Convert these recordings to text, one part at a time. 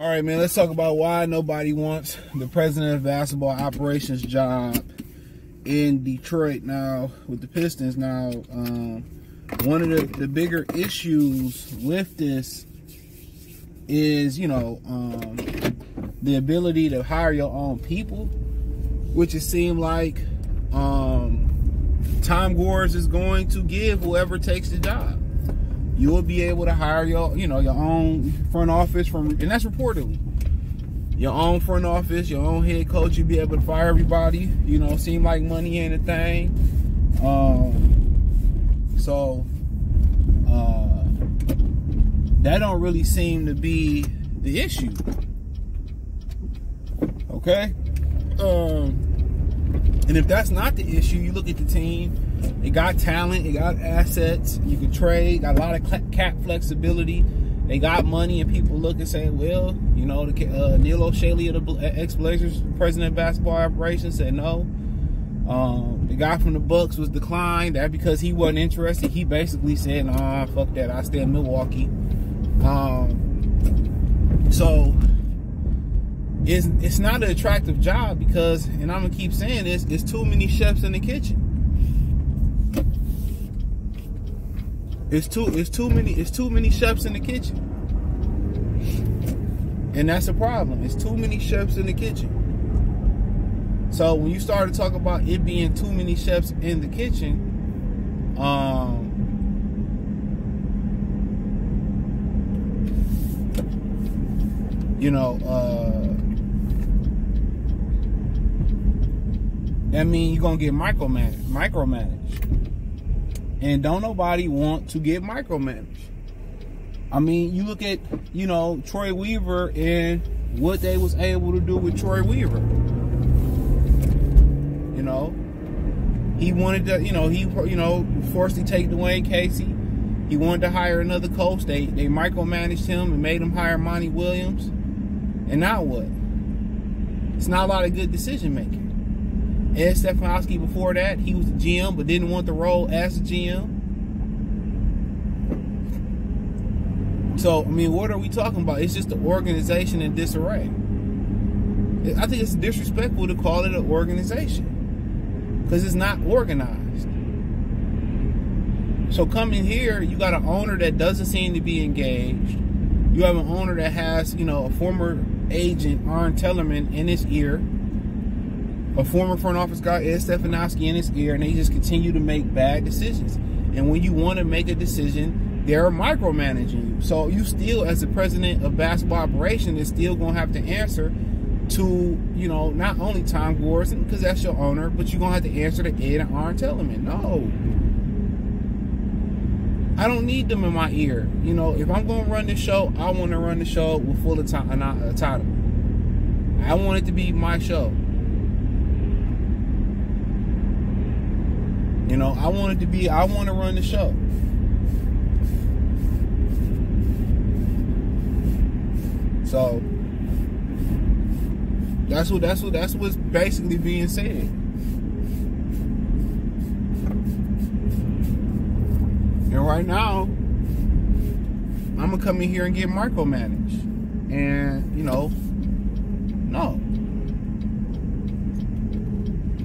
All right, man, let's talk about why nobody wants the president of basketball operations job in Detroit now with the Pistons. Now, one of the bigger issues with this is, you know, the ability to hire your own people, which it seemed like Tom Gores is going to give whoever takes the job. You will be able to hire your own front office and that's reportedly your own front office, your own head coach. You'll be able to fire everybody. You know, seem like money ain't a thing. That don't really seem to be the issue. Okay. And if that's not the issue, you look at the team. It got talent, it got assets, you can trade, got a lot of cap flexibility. They got money, and people look and say, well, you know, Neil O'Shea of the ex-Blazers, president of basketball operations, said no. The guy from the Bucks was declined. That because he wasn't interested. He basically said, nah, fuck that, I stay in Milwaukee. So it's not an attractive job because, and I'm gonna keep saying this, it's too many chefs in the kitchen. It's too many chefs in the kitchen. And that's a problem. It's too many chefs in the kitchen. So when you start to talk about it being too many chefs in the kitchen, you know, that means you're gonna get micromanaged. And don't nobody want to get micromanaged. I mean, you look at, you know, Troy Weaver and what they was able to do with Troy Weaver. You know, he wanted to, he forced to take Dwayne Casey. He wanted to hire another coach. They micromanaged him and made him hire Monty Williams. And now what? It's not a lot of good decision making. Ed Stefanowski before that, he was the GM but didn't want the role as the GM. So, I mean, what are we talking about? It's just the organization in disarray. I think it's disrespectful to call it an organization because it's not organized. So coming here, you got an owner that doesn't seem to be engaged. You have an owner that has, a former agent, Arn Tellerman, in his ear. A former front office guy, Ed Stefanowski, in his ear, and they just continue to make bad decisions. And when you want to make a decision, they're micromanaging you. So you still, as the president of basketball operations, is still going to have to answer to, not only Tom Gores, because that's your owner, but you're going to have to answer to Ed and Arn Tellerman. No. I don't need them in my ear. If I'm going to run the show, I want to run the show with full autonomy. I want it to be my show. I want to run the show. So that's what's basically being said. And right now, I'm gonna come in here and get micromanaged. And no.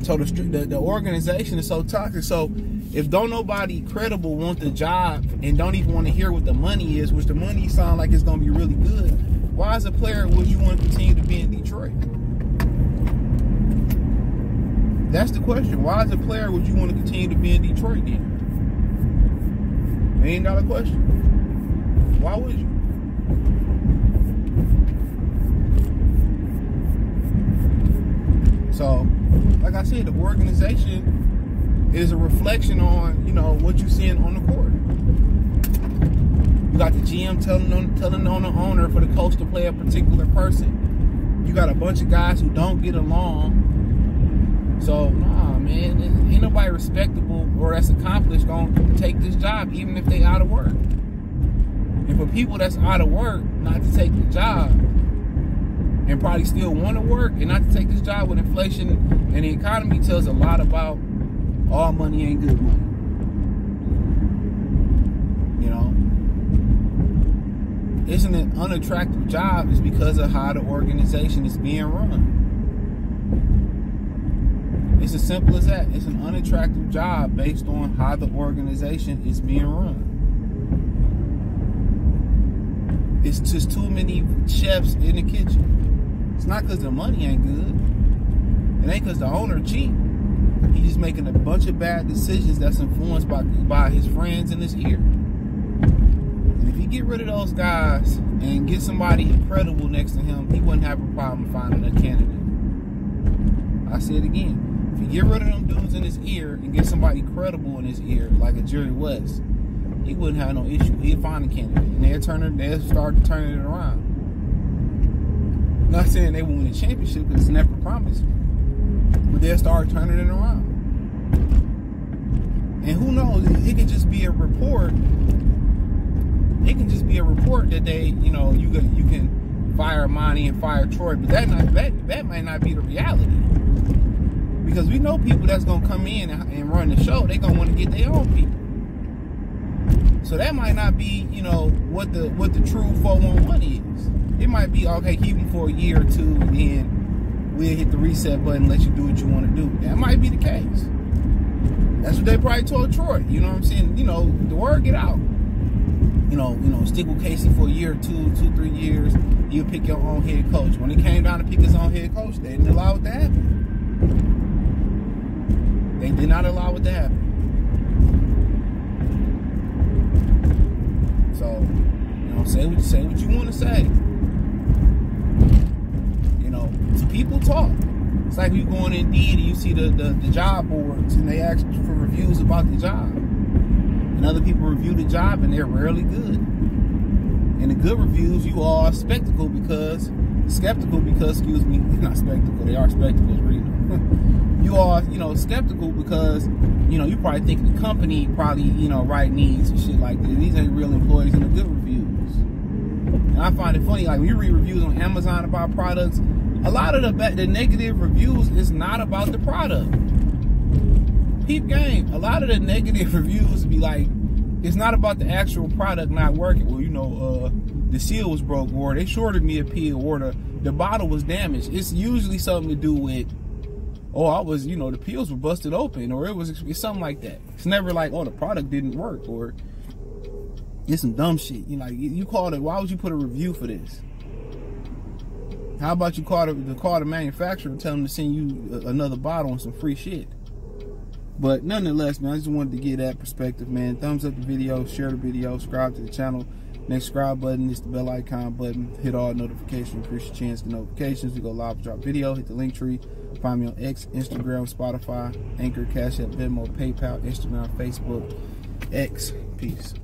So the organization is so toxic. So if don't nobody credible want the job and don't even want to hear what the money is, which the money sound like it's gonna be really good, why as a player would you want to continue to be in Detroit? That's the question. Why as a player would you want to continue to be in Detroit then? $1 million question. Why would you? So, like I said, the organization is a reflection on, what you're seeing on the court. You got the GM telling on the owner for the coach to play a particular person. You got a bunch of guys who don't get along. So, nah, man, ain't nobody respectable or that's accomplished going to take this job, even if they out of work. And for people that's out of work not to take the job and probably still want to work and not to take this job with inflation and the economy tells a lot about all money ain't good money. Isn't it unattractive job is because of how the organization is being run. It's as simple as that. It's an unattractive job based on how the organization is being run. It's just too many chefs in the kitchen. It's not because the money ain't good. It ain't because the owner cheap. He's just making a bunch of bad decisions that's influenced by his friends in his ear. And if you get rid of those guys and get somebody credible next to him, he wouldn't have a problem finding a candidate. I say it again. If you get rid of them dudes in his ear and get somebody credible in his ear, like a Jerry West, he wouldn't have no issue. He'd find a candidate, and they'll start turning it around. I'm not saying they will win a championship because it's never promised, but they'll start turning it around. And who knows? It could just be a report. It can just be a report that they, you can fire Monty and fire Troy, but that might not be the reality. Because we know people that's gonna come in and run the show, they gonna want to get their own people. So that might not be, what the true 411 is. It might be, okay, keep them for a year or two, and then we'll hit the reset button and let you do what you want to do. That might be the case. That's what they probably told Troy. You know what I'm saying? The word get out. Stick with Casey for a year or 3 years. You'll pick your own head coach. When it came down to pick his own head coach, they didn't allow it to happen. They did not allow it to happen. So, say what you want to say. So people talk. It's like you go on Indeed and you see the job boards and they ask for reviews about the job. And other people review the job and they're rarely good. And the good reviews, you all are skeptical because, excuse me, not spectacle, they are spectacles, reading. You are, skeptical because, you probably think the company probably, write needs and shit like that. These ain't real employees in the good reviews. And I find it funny, like when you read reviews on Amazon about products, a lot of the negative reviews is not about the product. Peep game. A lot of the negative reviews be like, it's not about the actual product not working. Well, the seal was broke, or they shorted me a pill, or the bottle was damaged. It's usually something to do with, the pills were busted open, or it's something like that. It's never like, the product didn't work, or it's some dumb shit. You called it. Why would you put a review for this? How about you call the manufacturer and tell them to send you another bottle and some free shit? But nonetheless, man, I just wanted to get that perspective, man. Thumbs up the video, share the video, subscribe to the channel. Next subscribe button is the bell icon button. Hit all notifications, increase your chance to notifications. We go live, drop video, hit the link tree. Find me on X, Instagram, Spotify, Anchor, Cash App, Venmo, PayPal, Instagram, Facebook, X. Peace.